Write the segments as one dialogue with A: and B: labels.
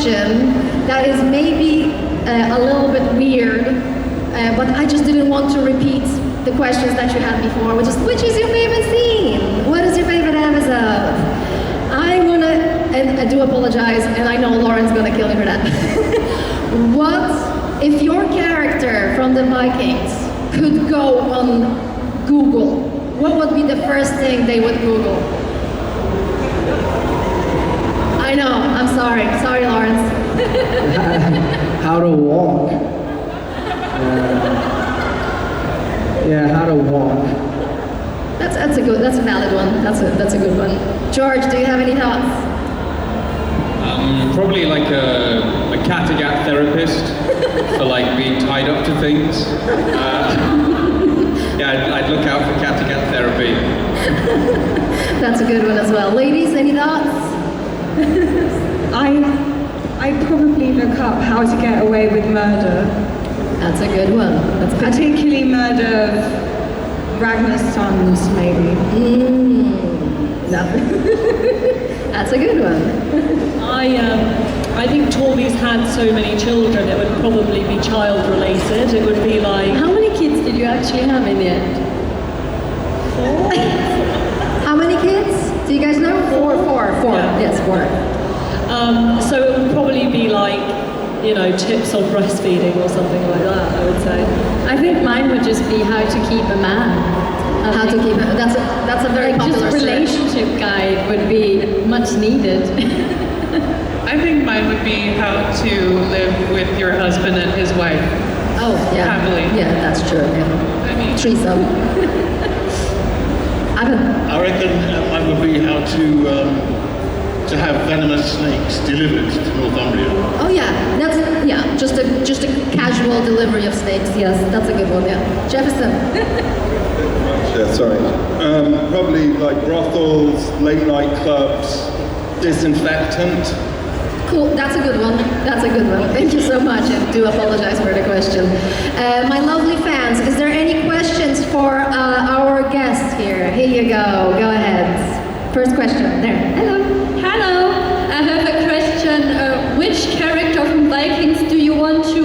A: question that is maybe a little bit weird, but I just didn't want to repeat the questions that you had before, which is your favorite scene? What is your favorite episode? I wanna, and I do apologize, and I know Lauren's gonna kill me for that. What if your character from the Vikings could go on Google? What would be the first thing they would Google? I know, I'm sorry, Lawrence.
B: How to walk. Yeah, how to walk.
A: That's a valid one. That's a good one. George, do you have any thoughts?
C: Probably like a cat-to-cat therapist for like being tied up to things. Yeah, I'd look out for cat-to-cat therapy.
A: That's a good one as well. Ladies, any thoughts?
D: I'd probably look up how to get away with murder.
A: That's a good one. That's
D: particularly murder of Ragnar's sons, maybe.
A: No. That's a good one.
E: I think Torby's had so many children, it would probably be child related. It would be like...
A: How many kids did you actually have in the end?
E: 4?
A: How many kids? Do you guys know? 4.
E: Yeah.
A: Yes, 4.
E: So it would probably be like, you know, tips on breastfeeding or something like that, I would say.
F: I think mine would just be how to keep a man.
A: How to keep it. That's a very popular
F: just relationship guide would be much needed.
G: I think mine would be how to live with your husband and his wife.
A: Oh, yeah.
G: Happily.
A: Yeah, that's true. Yeah.
G: I mean,
A: threesome.
H: I reckon mine would be how to have venomous snakes delivered to Northumbria.
A: Oh yeah, just a casual delivery of snakes. Yes, that's a good one. Yeah, Jefferson.
I: Yeah, sorry. Probably like brothels, late night clubs, disinfectant.
A: Cool, that's a good one. Thank you so much, and do apologize for the question. My lovely fans, is there any questions for our guests here? Here you go. Go ahead. First question. There. Hello.
J: Hello. I have a question. Which character from Vikings do you want to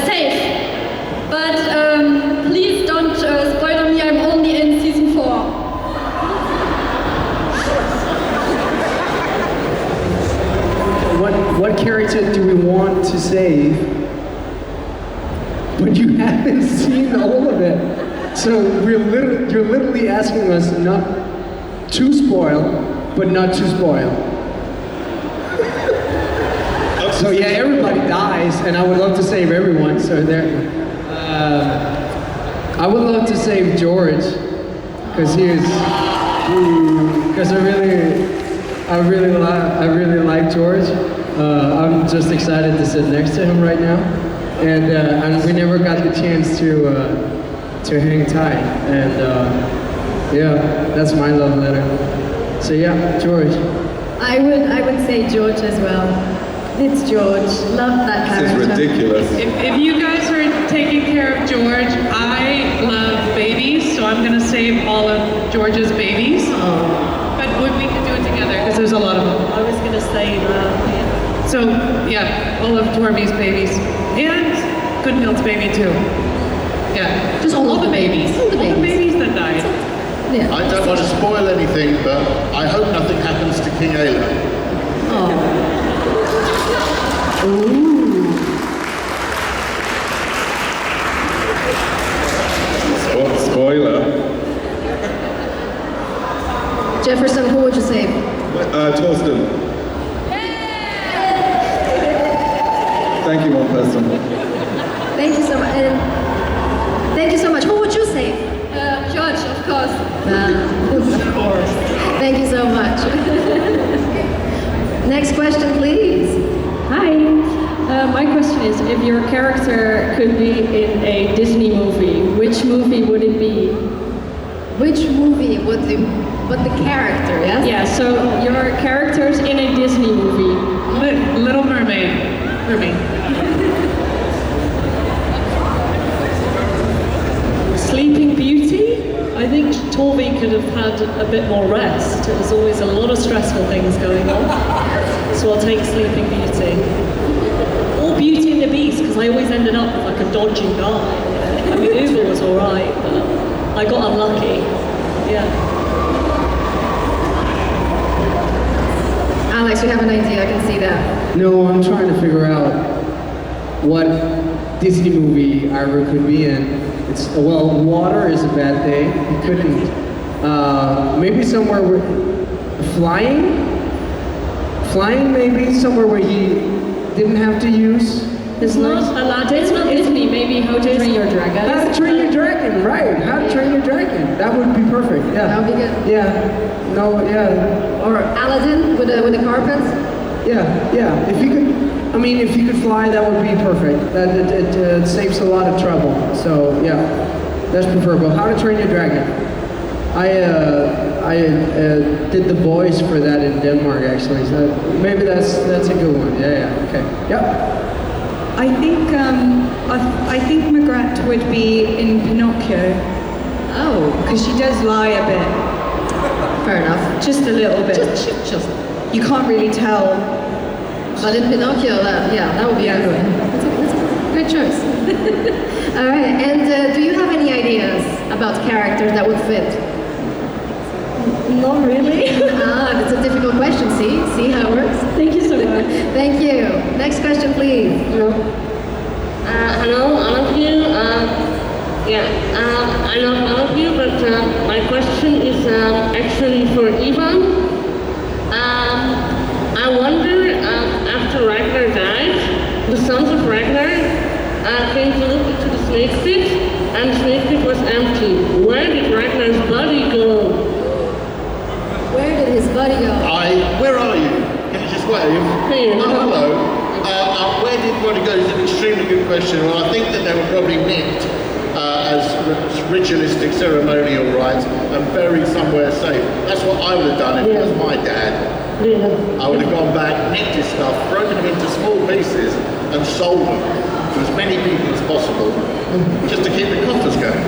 J: save? But please don't spoil me. I'm only in season 4.
B: What character do we want to save? But you haven't seen all of it. So you're literally asking us not to spoil, but not to spoil. So yeah, everybody dies, and I would love to save everyone. So there, I would love to save George, because I really like George. I'm just excited to sit next to him right now, and we never got the chance to hang tight, and yeah, that's my love letter. So yeah, George.
F: I would say George as well. It's George. Love that character.
I: This is ridiculous.
G: if you guys are taking care of George, I love babies, so I'm gonna save all of George's babies. But we can do it together because there's a lot of them.
E: I was going to say that.
G: So yeah, all of Torby's babies and Gunhild's baby too. Yeah,
A: Just all
G: the babies. All the babies that died.
A: Yeah.
H: I don't want to spoil anything, but I hope nothing happens to King Ayla.
A: Oh. Ooh.
I: Spoiler.
A: Jefferson, who would you save?
I: Torsten. Thank you, one person.
A: Thank you so much. Thank you so much. Who would you save?
J: George, of course.
A: Of course. Thank you so much. Next question, please.
E: Hi. My question is, if your character could be in a Disney movie, which movie would it be?
A: Which movie would the character, yes?
E: Yeah, so your character's in a Disney movie.
G: Little Mermaid.
E: Sleeping Beauty? I think Torvi could have had a bit more rest. There's always a lot of stressful things going on. So I'll take Sleeping Beauty. Or Beauty and the Beast, because I always ended up with like a dodgy guy. I mean, Uber was alright, but I got unlucky. Yeah.
A: Alex, you have an idea, I can see that.
B: No, I'm trying to figure out what Disney movie Ira could be in. It's, well, water is a bad thing. He couldn't. Maybe somewhere where flying maybe somewhere where he didn't have to use his legs.
E: It's not Disney. Maybe How to Train Your Dragon.
B: How to Train Your Dragon, right? How to Train Your Dragon. That would be perfect. Yeah.
A: That would be good.
B: Yeah. No. Yeah.
A: Or Aladdin with the carpets.
B: Yeah. If you could fly, that would be perfect. That it saves a lot of trouble. So yeah, that's preferable. How to Train Your Dragon. I did the voice for that in Denmark actually. So maybe that's a good one. Yeah. Okay. Yep.
D: I think Magrat would be in Pinocchio.
A: Oh,
D: because she does lie a bit.
A: Fair enough.
D: Just a little bit.
A: Just.
D: You can't really tell.
A: But in Pinocchio, that would be a good one. That's a good choice. All right, and do you have any ideas about characters that would fit?
E: Not really.
A: That's a difficult question. See how it works?
E: Thank you so much.
A: Thank you. Next question, please.
K: Hello, all of you. I love all of you, but my question is actually for Ivan. I wonder, after Ragnar died, the sons of Ragnar came to look into the snake pit, and the snake pit was empty. Where did Ragnar's body go?
A: Where did his body go?
H: Where are you? Can you just wave?
K: Here.
H: Oh, hello. Where did body go is an extremely good question. Well, I think that they were probably nicked as ritualistic ceremonial rites and buried somewhere safe. That's what I would have done if it was my dad.
K: Yeah.
H: I would have gone back, nicked his stuff, broken them into small pieces and sold them to as many people as possible, just to keep the coffers going.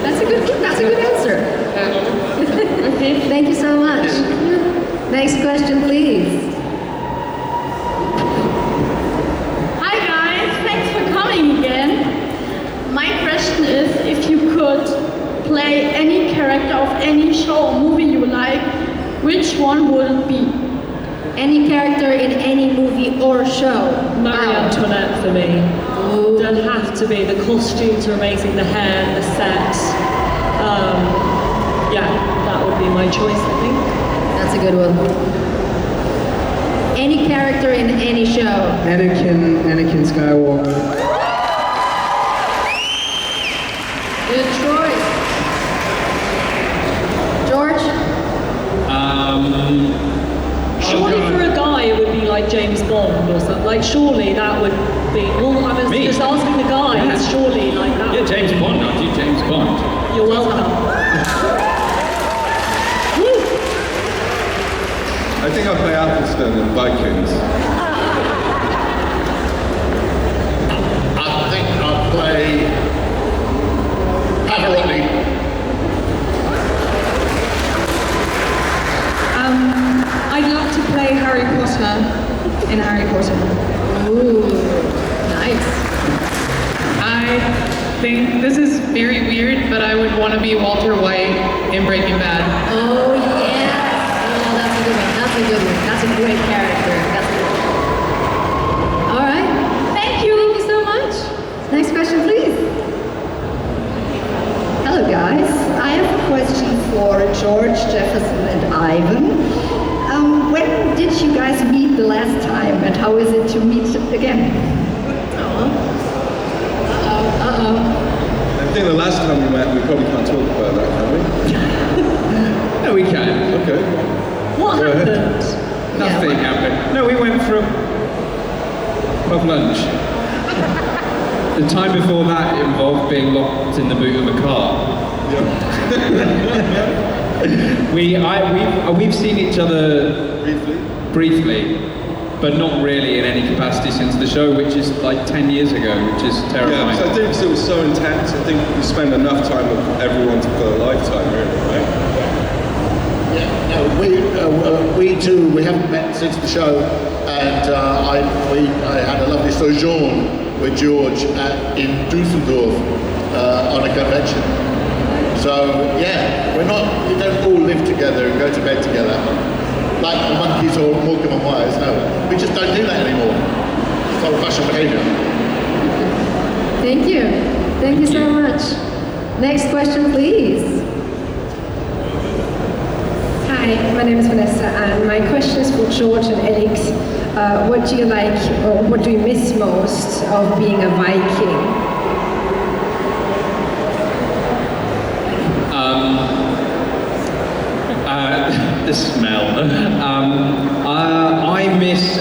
A: That's a good answer.
K: Okay.
A: Thank you so much. Next question, please.
J: Hi guys, thanks for coming again. My question is, if you could play any character of any show or movie you like, which one would it be?
A: Any character in any movie or show?
E: Marie Antoinette for me. Don't have to be. The costumes are amazing, the hair, the set. That would be my choice, I think.
A: That's a good one. Any character in any show?
B: Anakin Skywalker.
A: Good choice. George?
E: Surely for a guy it would be like James Bond or something. Like surely that would be. Well, I was just asking the guys. Surely like that.
C: Yeah, James Bond, aren't you? James Bond.
E: You're welcome.
I: I think I'll play Athelstan in Vikings.
H: I think I'll play Pavarotti.
D: I'd love to play Harry Potter in Harry Potter.
A: Ooh, nice.
G: I think this is very weird, but I would want to be Walter White in Breaking Bad.
A: Oh yes. Oh, that's a good one. That's a good one. That's a great character. That's a good one. All right. Thank you. Thank you so much. Next question, please.
F: Hello guys, I have a question for George, Jefferson and Ivan. When did you guys meet the last time and how is it to meet again?
I: I think the last time we met, we probably can't talk about that, can we?
C: No, we can.
I: Okay.
E: What
I: Go ahead.
E: happened?
C: Nothing happened. No, we went for a pub lunch. The time before that involved being locked in the boot of a car.
I: Yeah.
C: We've seen each other briefly, but not really in any capacity since the show, which is like 10 years ago, which is terrifying.
I: Yeah, so I think it was so intense. I think you spend enough time with everyone for a lifetime, really, right?
H: Yeah, no, we too, we haven't met since the show, and I had a lovely sojourn with George in Düsseldorf on a convention. So yeah, we don't all live together and go to bed together like the monkeys or Morecambe and Wise. No, we just don't do that anymore. It's old-fashioned behaviour.
A: Thank you. Thank you so much. Next question, please.
L: Hi, my name is Vanessa, and my question is for George and Alex. What do you like, or what do you miss most of being a Viking?
C: The smell. I miss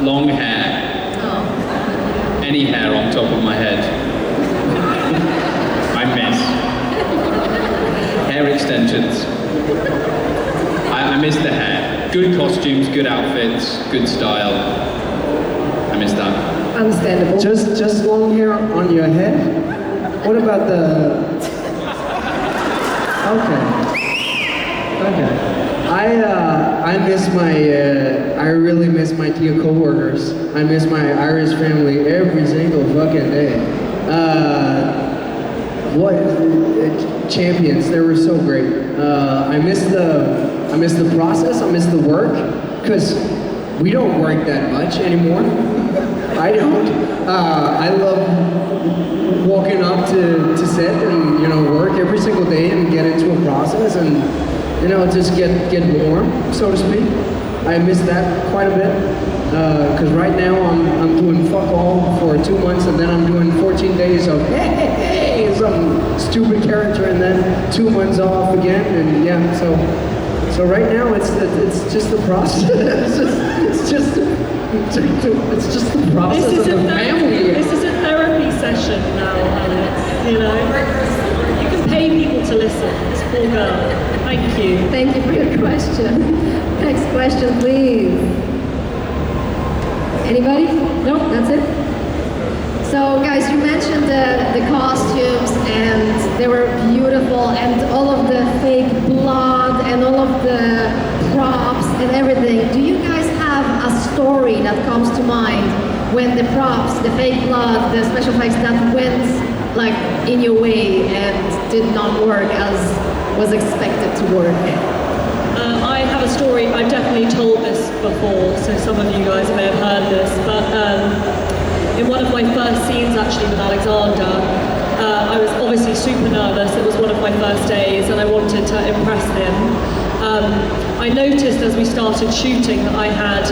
C: long hair.
A: Oh.
C: Any hair on top of my head. I miss. Hair extensions. I miss the hair. Good costumes, good outfits, good style. I miss that.
L: Understandable.
B: Just long hair on your head? What about the... Okay. I really miss my dear co-workers. I miss my Irish family every single fucking day. Champions, they were so great. I miss the process, I miss the work, because we don't work that much anymore. I don't. I love walking up to set and work every single day and get into a process and just get warm, so to speak. I miss that quite a bit because right now I'm doing fuck all for 2 months and then I'm doing 14 days of hey some stupid character and then 2 months off again and yeah. So right now it's just the process. it's just the process of the family.
E: This is a therapy session now, Alex. You can pay people to listen. This poor girl. Thank you.
A: Thank you for your question. Next question, please. Anybody? No, that's it? So guys, you mentioned the costumes and they were beautiful and all of the fake blood and all of the props and everything. Do you guys have a story that comes to mind when the props, the fake blood, the special effects that went like in your way and did not work as was expected to work?
E: I have a story. I've definitely told this before, so some of you guys may have heard this, but in one of my first scenes actually with Alexander, I was obviously super nervous. It was one of my first days and I wanted to impress him. I noticed as we started shooting that I had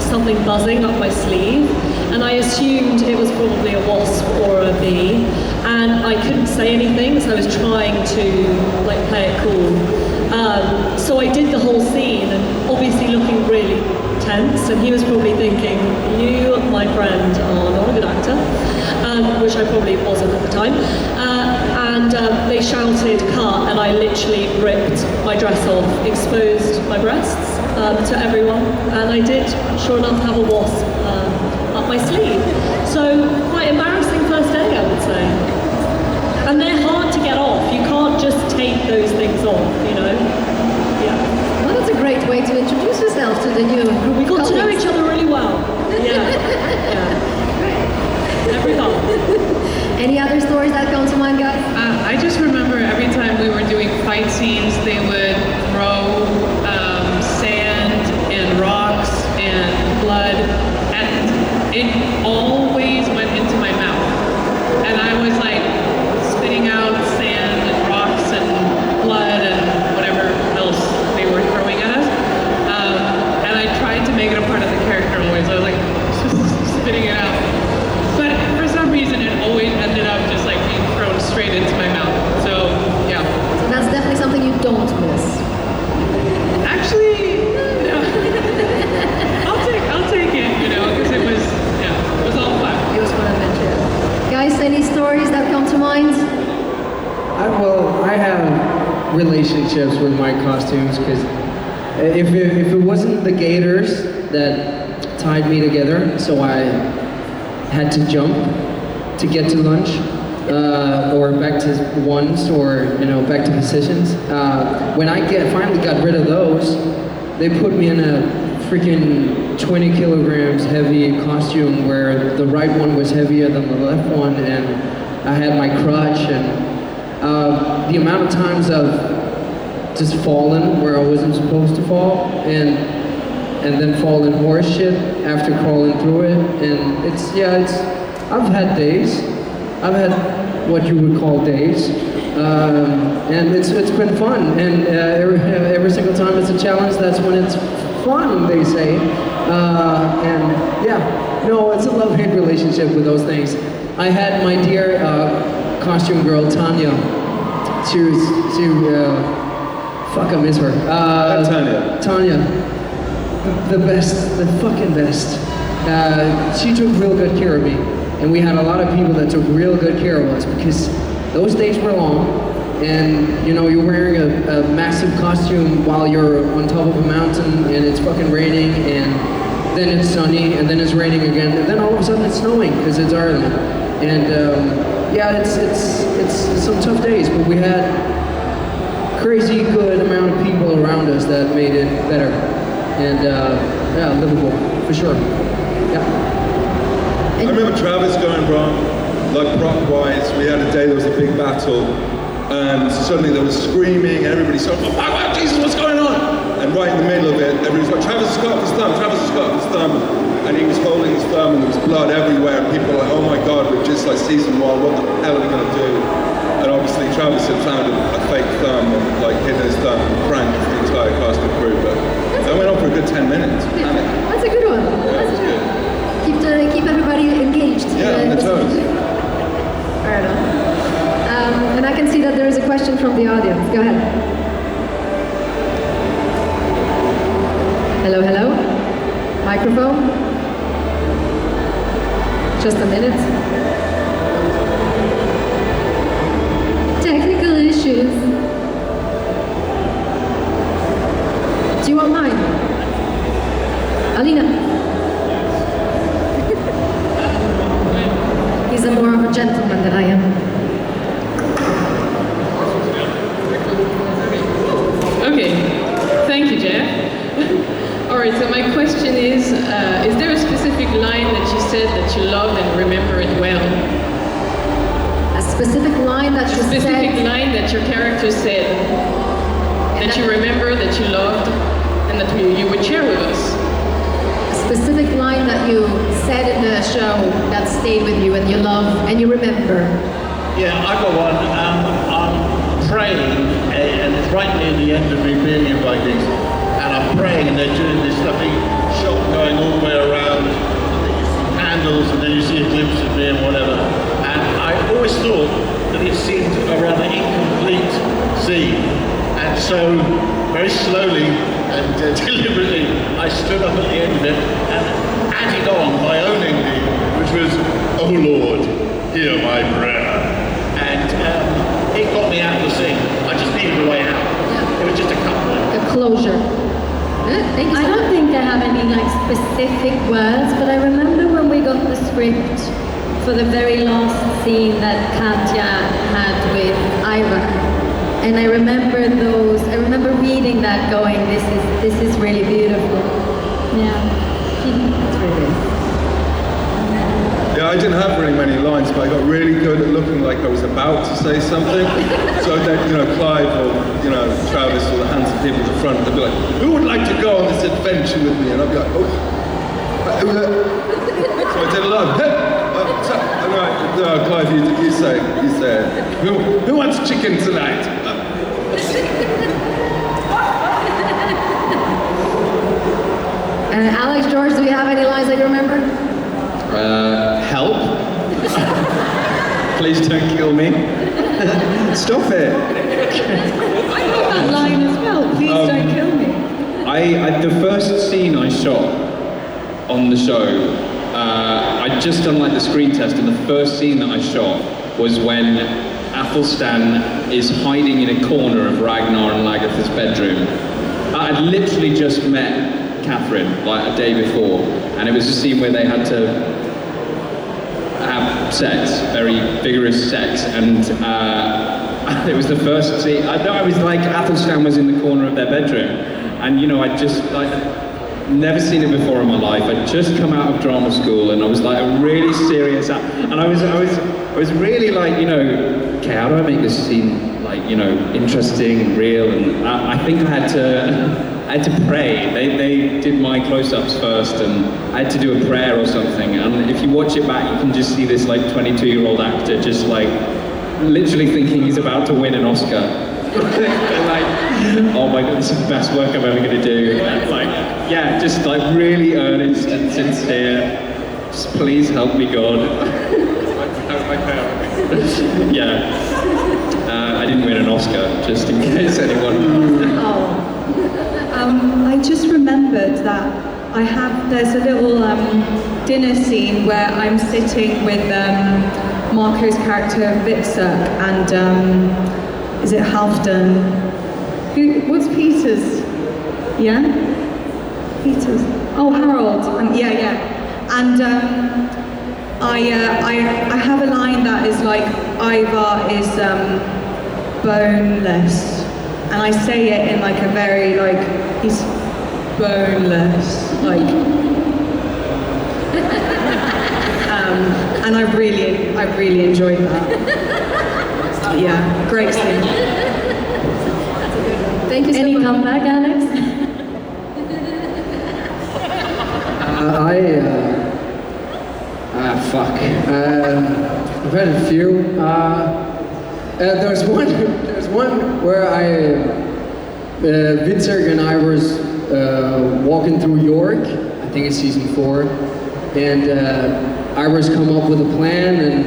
E: something buzzing up my sleeve and I assumed it was probably a wasp or a bee and I couldn't say anything, so I was trying to play it cool. So I did the whole scene and obviously looking really tense and he was probably thinking, you, my friend, are not a good actor, which I probably wasn't at the time. And they shouted cut and I literally ripped my dress off, exposed my breasts to everyone, and I did, sure enough, have a wasp up my sleeve. So quite embarrassing first day, I would say. And they're hard to get off. You can't just take those things off, Yeah.
A: Well, that's a great way to introduce yourself to the new group.
E: We got to know each other really well. Yeah. Every time.
A: Any other stories that come to mind, guys?
G: I just remember every time we were doing fight scenes, they would throw sand and rocks and blood, and it always went into my mouth. And I was like spitting out sand and rocks and blood and whatever else they were throwing at us. And I tried to make it a part of the character always. I was like just spitting it out. But for some reason, it always ended up just like being thrown straight into my mouth. So, yeah.
A: So that's definitely something you don't miss.
G: Actually, no. I'll take it, because it was all fun.
A: It was fun adventure. Guys, any stories that come to mind?
B: I have relationships with my costumes because if it wasn't the gators that tied me together, so I had to jump to get to lunch, or back to ones, or back to positions. When I finally got rid of those, they put me in a freaking 20 kilograms heavy costume where the right one was heavier than the left one, and I had my crutch, and the amount of times I've just fallen where I wasn't supposed to fall, and then fall in horse shit after crawling through it, and I've had days. I've had what you would call days, and it's been fun, and every single time it's a challenge, that's when it's fun, they say, and yeah, no, it's a love-hate relationship with those things. I had my dear costume girl, Tanya. Fuck, I miss her. Tanya. The best, the fucking best. She took real good care of me. And we had a lot of people that took real good care of us, because those days were long. And you're wearing a massive costume while you're on top of a mountain, and it's fucking raining, and then it's sunny, and then it's raining again, and then all of a sudden it's snowing, because it's Ireland. And yeah, it's some tough days, but we had crazy good amount of people around us that made it better, and yeah, livable for sure. Yeah.
I: I remember Travis going wrong, like prop-wise. We had a day there was a big battle, and suddenly there was screaming, and everybody started, oh my Jesus, what's going on? And right in the middle of it, everybody was like, Travis has got his thumb, Travis has got his thumb. And he was holding his thumb, and there was blood everywhere, and people were like, oh my God, we're just like season 1, what the hell are we gonna do? And obviously Travis had found a fake thumb, and like hidden his thumb, and pranked the entire cast and crew, but that went on for a good 10 minutes.
A: That's a good one.
I: Yeah, it was good.
A: Keep everybody engaged.
I: Yeah, on the toes.
A: Fair enough. And I can see that there is a question from the audience. Go ahead. Hello, hello. Microphone. Just a minute. Technical issues. Do you want mine? Alina. He's more of a gentleman than I am.
G: Okay, thank you, Jeff. Alright, so my question is there a specific line that you said that you loved and remember it well?
A: A specific line that you said?
G: A specific line that your character said, that you remember, that you loved, and that you would share with us.
A: Specific line that you said in the show that stayed with you and you love and you remember?
H: Yeah, I got one. I'm praying, and it's right near the end of me being in Vikings, and I'm praying, and they're doing this lovely shot going all the way around, and then you see candles, and then you see a glimpse of me and whatever. And I always thought that it seemed a rather incomplete scene, and so very slowly and deliberately, I stood up at the end of it and added on my own ending, which was, oh Lord, hear my prayer. And it got me out of the scene. I just needed a way out. Yeah. It was just a couple.
A: A closure. Thank you so
J: I don't think I have any specific words, but I remember when we got the script for the very last scene that Katja had with Ira. And I remember reading that going, this is really beautiful. Yeah. It's really good.
I: Yeah, I didn't have really many lines, but I got really good at looking like I was about to say something. So then, Clive or, Travis or the handsome people at the front, they'd be like, who would like to go on this adventure with me? And I'd be like, oh. So I did a lot of, Clive, you say it. Who wants chicken tonight?
A: Alex, George, do you have any lines that you remember?
C: Help. Please don't kill me. Stop it.
D: I know that line as well. Please don't kill me.
C: The first scene I shot on the show, I'd just done the screen test, and the first scene that I shot was when Athelstan is hiding in a corner of Ragnar and Lagertha's bedroom. I'd literally just met Catherine a day before, and it was a scene where they had to have sex, very vigorous sex, and it was the first scene. I was like, Athelstan was in the corner of their bedroom, and I'd never seen it before in my life. I'd just come out of drama school, and I was like a really serious, and I was really like, okay, how do I make this scene interesting and real? And I think I had to pray. They did my close-ups first, and I had to do a prayer or something. And if you watch it back, you can just see this 22-year-old actor just literally thinking he's about to win an Oscar. Oh my God, this is the best work I'm ever gonna do. And just really earnest and sincere. Just please help me, God. I didn't win an Oscar, just in case anyone.
D: I just remembered that there's a little dinner scene where I'm sitting with Marco's character Witzek and is it Halfdan? What's Peter's? Yeah? Peter's. Oh, Harold. And I have a line that is like, Ivar is boneless. And I say it in a very he's boneless, and I really enjoyed that. Yeah, great scene.
A: Thank you so much.
J: Any comeback, Alex?
B: I've had a few. There's one where Witzek and I was walking through York, I think it's season 4, and Ivar's come up with a plan, and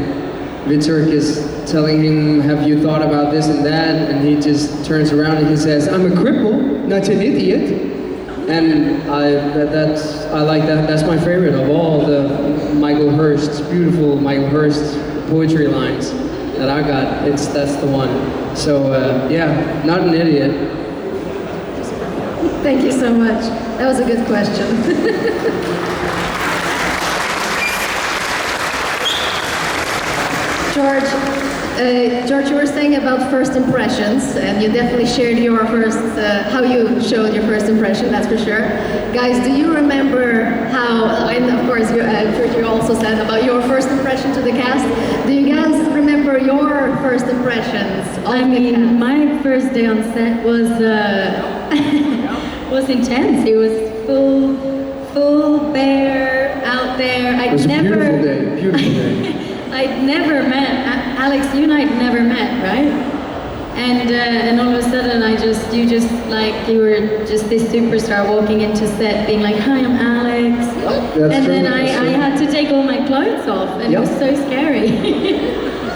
B: Witzek is telling him, have you thought about this and that? And he just turns around and he says, I'm a cripple, not an idiot. And I like that. That's my favorite of all the beautiful Michael Hirst poetry lines that I got. That's the one. So not an idiot.
A: Thank you so much. That was a good question. George, you were saying about first impressions, and you definitely shared your first, how you showed your first impression, that's for sure. Guys, do you remember how, and of course you also said about your first impression to the cast, do you guys remember your first impressions of the cast?
J: My first day on set was was intense. It was full bear out there.
B: It was a beautiful day.
J: I'd never met Alex. You and I'd never met, right? And all of a sudden, you were just this superstar walking into set, being like, "Hi, I'm Alex."
B: That's true.
J: Then I had to take all my clothes off, and it was so scary.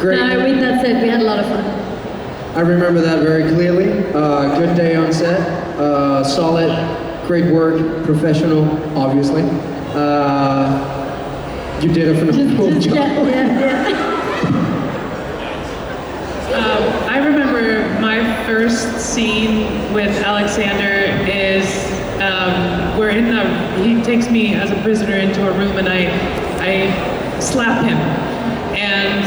B: Great.
J: With that said, we had a lot of fun.
B: I remember that very clearly. Good day on set. Solid, great work, professional, obviously. You did a phenomenal job.
G: I remember my first scene with Alexander is he takes me as a prisoner into a room, and I slap him. And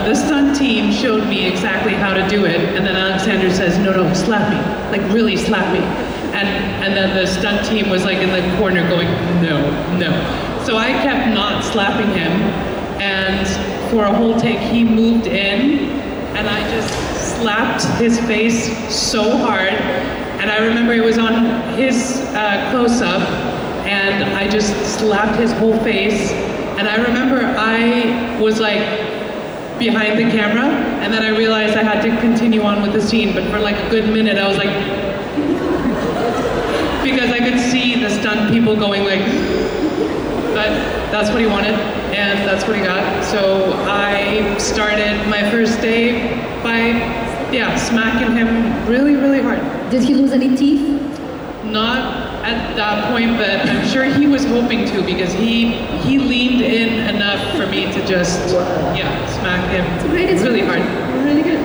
G: the stunt team showed me exactly how to do it, and then Alexander says, no, slap me, really slap me. And then the stunt team was in the corner going, no. So I kept not slapping him, and for a whole take he moved in, and I just slapped his face so hard, and I remember it was on his close-up, and I just slapped his whole face, and I remember I was behind the camera, and then I realized I had to continue on with the scene, but for a good minute I was because I could see the stunt people going but that's what he wanted, and that's what he got. So I started my first day by, smacking him really, really hard.
A: Did he lose any teeth?
G: Not at that point, but I'm sure he was hoping to, because he leaned in enough for me to just, smack him
A: It's a great
G: really hard.
A: Really good.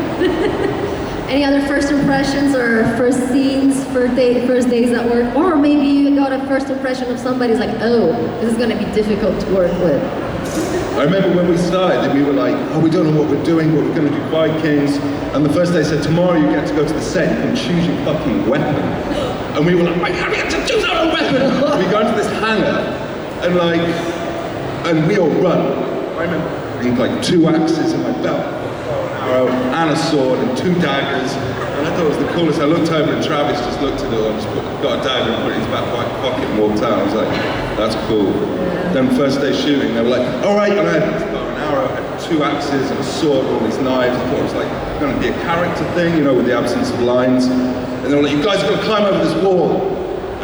A: Any other first impressions or first scenes, first days at work? Or maybe you got a first impression of somebody's like, oh, this is going to be difficult to work with.
I: I remember when we started, we were like, oh, we don't know what we're doing, but we're going to do Vikings. And the first day said, tomorrow you get to go to the set, you can choose your fucking weapon. And we were like, wait, how do we get to choose our own weapon? We go into this hangar, and we all run. I remember having like 2 axes in my belt, arrow, and a sword, and 2 daggers. And I thought it was the coolest. I looked over and Travis just looked at it and just got a dagger and put it in his back pocket and walked out. I was like, that's cool. Then first day shooting, they were like, all right, and I had this bow and arrow, I had 2 axes and a sword, all these knives. I thought it was like going to be a character thing, you know, with the absence of lines. And they were like, you guys are going to climb over this wall.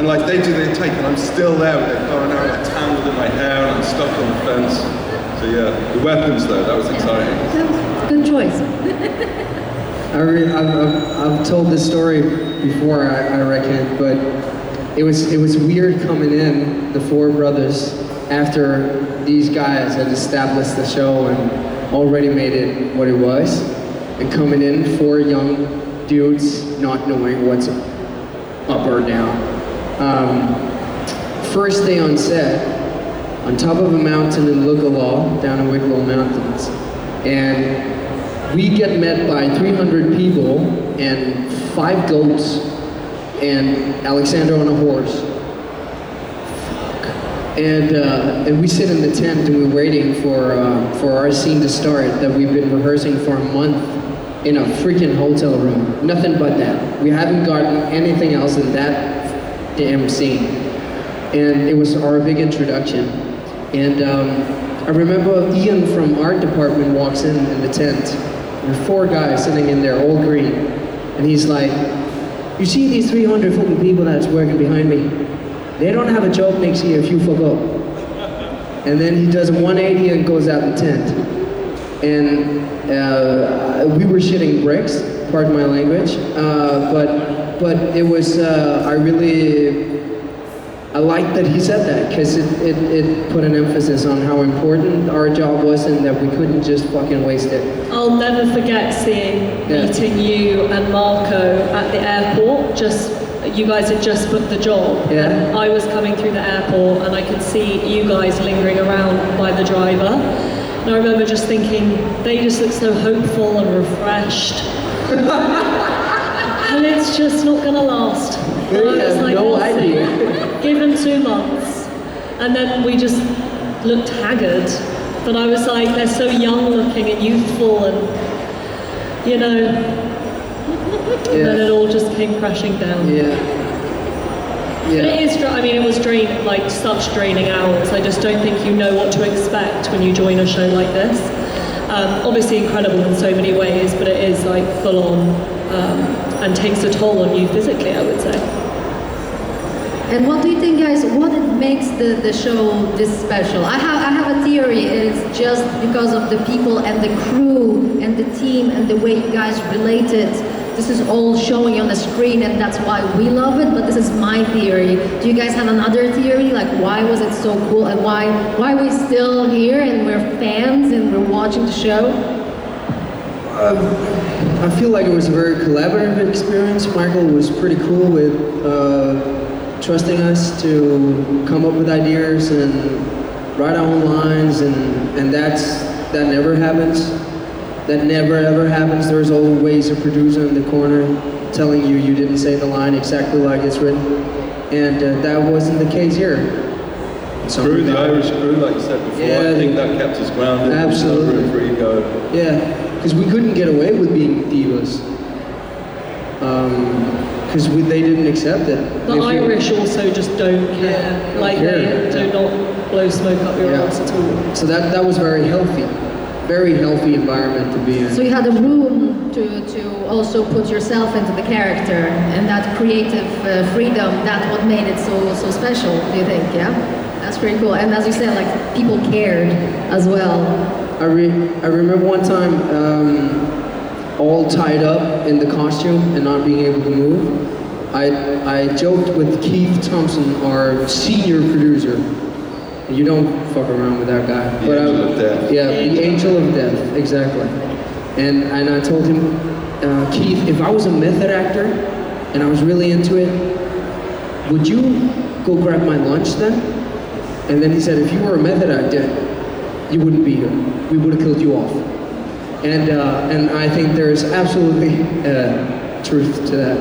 I: And like they do their take, and I'm still there with their bow and arrow like tangled in my hair, and I'm stuck on the fence. So yeah, the weapons though, that was exciting.
A: Good choice.
B: I've told this story before, I reckon, but it was weird coming in, the 4 brothers, after these guys had established the show and already made it what it was, and coming in 4 young dudes not knowing what's up or down. First day on set, on top of a mountain in Lugalaw, down in Wicklow Mountains, and we get met by 300 people and 5 goats and Alexander on a horse. And we sit in the tent and we're waiting for our scene to start that we've been rehearsing for a month in a freaking hotel room. Nothing but that. We haven't gotten anything else than that damn scene. And it was our big introduction. And I remember Ian from art department walks in the tent. There are 4 guys sitting in there, all green. And he's like, you see these 300 fucking people that's working behind me? They don't have a job next year if you fuck up. And then he does a 180 and goes out the tent. And we were shitting bricks, pardon my language, but it was, I liked that he said that, because it put an emphasis on how important our job was and that we couldn't just fucking waste it.
E: I'll never forget meeting you and Marco at the airport. You guys had just booked the job.
B: Yeah.
E: And I was coming through the airport and I could see you guys lingering around by the driver. And I remember just thinking, they just look so hopeful and refreshed. And it's just not gonna last.
B: They have no idea.
E: Give them 2 months. And then we just looked haggard. But I was like, they're so young looking and youthful and, you know, and then it all just came crashing down.
B: Yeah.
E: But it is, it was such draining hours. I just don't think you know what to expect when you join a show like this. Obviously incredible in so many ways, but it is like full on and takes a toll on you physically, I would say.
A: And what do you think, guys, what makes the show this special? I have a theory. It's just because of the people and the crew and the team and the way you guys related. This is all showing on the screen and that's why we love it, but this is my theory. Do you guys have another theory? Like, why was it so cool and why are we still here and we're fans and we're watching the show?
B: I feel like it was a very collaborative experience. Michael was pretty cool with trusting us to come up with ideas and write our own lines, and that never happens. That never ever happens. There's always a producer in the corner telling you didn't say the line exactly like it's written, and that wasn't the case here.
I: Crew, the Irish crew, like you said before, I think that kept us grounded.
B: Absolutely.
I: No room for ego.
B: Yeah, because we couldn't get away with being divas. Because they didn't accept it.
E: The Irish also just don't care. They do not blow smoke up your ass at all.
B: So that was very healthy environment to be in.
A: So you had a room to also put yourself into the character, and that creative freedom, that's what made it so special, do you think, yeah? That's pretty cool. And as you said, like, people cared as well.
B: I remember one time, all tied up in the costume and not being able to move. I joked with Keith Thompson, our senior producer. You don't fuck around with that guy.
I: The Angel of Death.
B: Yeah, the Angel of Death, exactly. And I told him, Keith, if I was a method actor and I was really into it, would you go grab my lunch then? And then he said, if you were a method actor, you wouldn't be here. We would have killed you off. And I think there's absolutely truth to that.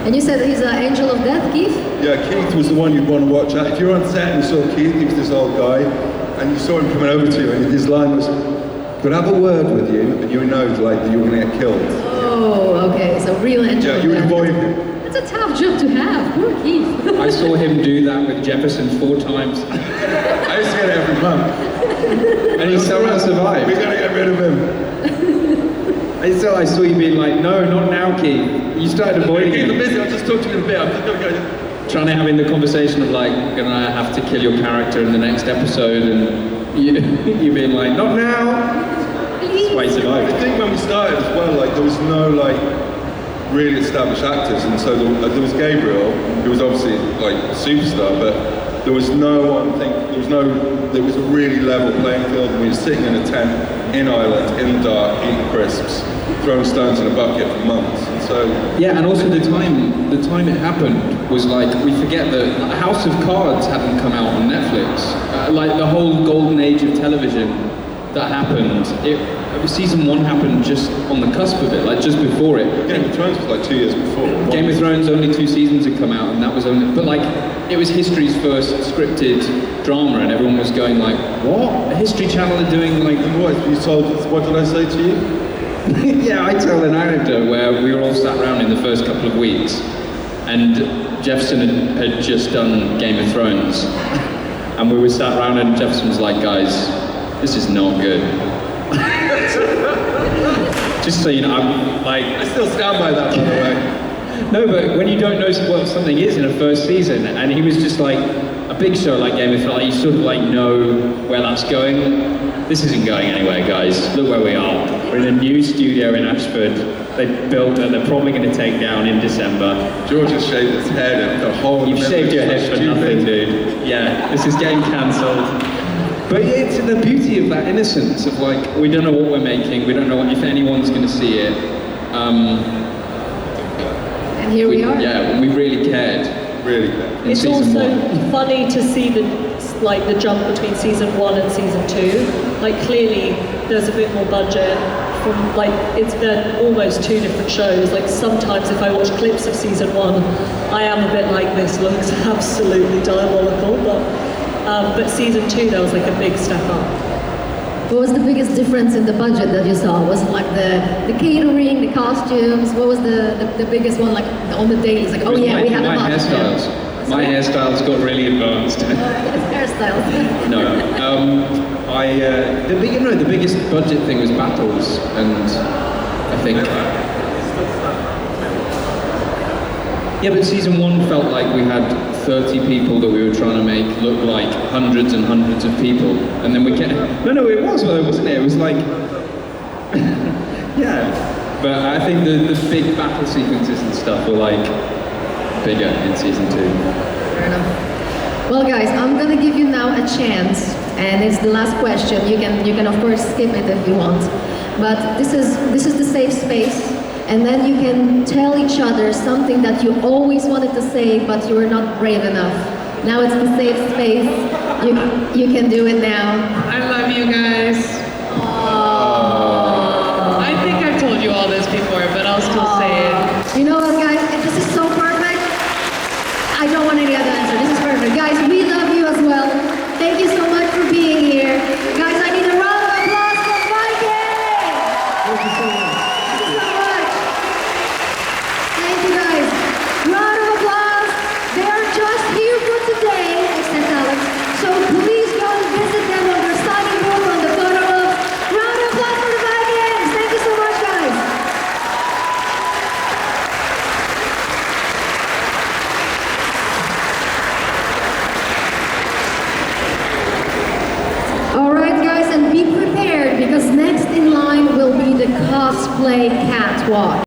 A: And you said he's an angel of death, Keith?
I: Yeah, Keith was the one you'd want to watch. If you were on set and you saw Keith, he was this old guy, and you saw him coming over to you, and his line was, could I have a word with you, and you know like that you were going to get killed.
A: Oh, okay, so real angel of
I: death. Yeah, you would avoid him.
A: That's a tough job to have, poor Keith.
C: I saw him do that with Jefferson 4 times.
I: I used to get it every month.
C: And he somehow survived.
I: We gotta get rid of him.
C: I saw you being like, no, not now, Keith. You started avoiding
I: Keith,
C: him.
I: I'm busy, I'll just talk to you in a bit. I'm just gonna go.
C: Trying to have in the conversation of like, gonna have to kill your character in the next episode, and you being like, not now. That's why he survived.
I: I think when we started as well, like there was no like really established actors, and so there was Gabriel, who was obviously like a superstar, but there was no one. There was a really level playing field, and we were sitting in a tent in Ireland in the dark, eating crisps, throwing stones in a bucket for months. And so
C: yeah, and also the time it happened was like, we forget that House of Cards hadn't come out on Netflix. Like the whole golden age of television that happened. Season 1 happened just on the cusp of it, like just before it.
I: Game of Thrones was like 2 years before.
C: Game of Thrones, only 2 seasons had come out, and that was only, but like, it was history's first scripted drama, and everyone was going like, what? A History Channel are doing like...
I: What did I say to you?
C: Yeah, I tell an anecdote where we were all sat around in the first couple of weeks, and Jefferson had just done Game of Thrones, and we were sat around, and Jefferson was like, guys, this is not good. Just so you know, I'm like...
I: I still stand by that, by the way.
C: No, but when you don't know what something is in a first season, and he was just like, a big show like Game of Thrones, like, you sort of like know where that's going. This isn't going anywhere, guys. Look where we are. We're in a new studio in Ashford. They built it, they're probably going to take down in December.
I: George has shaved his head and the whole...
C: You've shaved your head for nothing, dude. Yeah, this is getting cancelled. But it's the beauty of that innocence of like, we don't know what we're making, we don't know if anyone's going to see it.
A: And here we are.
C: Yeah, we really cared.
I: Really cared.
E: It's also funny to see the jump between season 1 and season 2. Like clearly there's a bit more budget from like, they're almost 2 different shows. Like sometimes if I watch clips of season 1, I am a bit like, this looks absolutely diabolical, but season 2 there was like a big step up.
A: What was the biggest difference in the budget that you saw? Was it like the catering, the costumes? What was the biggest one, like on the dailies? Like, oh yeah, we have a
C: my
A: lot.
C: Hairstyles. My hairstyles got really advanced.
A: Hairstyles.
C: No, the biggest budget thing was battles, and I think. Yeah, but season 1 felt like we had 30 people that we were trying to make look like hundreds and hundreds of people, and then we kept... No, it was though, wasn't it? It was like... yeah. But I think the big battle sequences and stuff were like bigger in season 2.
A: Fair enough. Well guys, I'm gonna give you now a chance, and it's the last question. You can of course skip it if you want. But this is the safe space. And then you can tell each other something that you always wanted to say, but you were not brave enough. Now it's the safe space. You can do it now.
G: I love you guys.
A: Aww.
G: I think I've told you all this before, but I'll still say it.
A: You know what, guys? This is so perfect. I don't want any other answer. This is perfect. Guys, we love you as well. Thank you so much for being here. Guys, I need a round of applause for Vikings!
B: Thank you so much.
A: So please go and visit them on their signing booth on the photo booth. Round of applause for the Vikings! Thank you so much, guys. All right, guys, and be prepared because next in line will be the cosplay catwalk.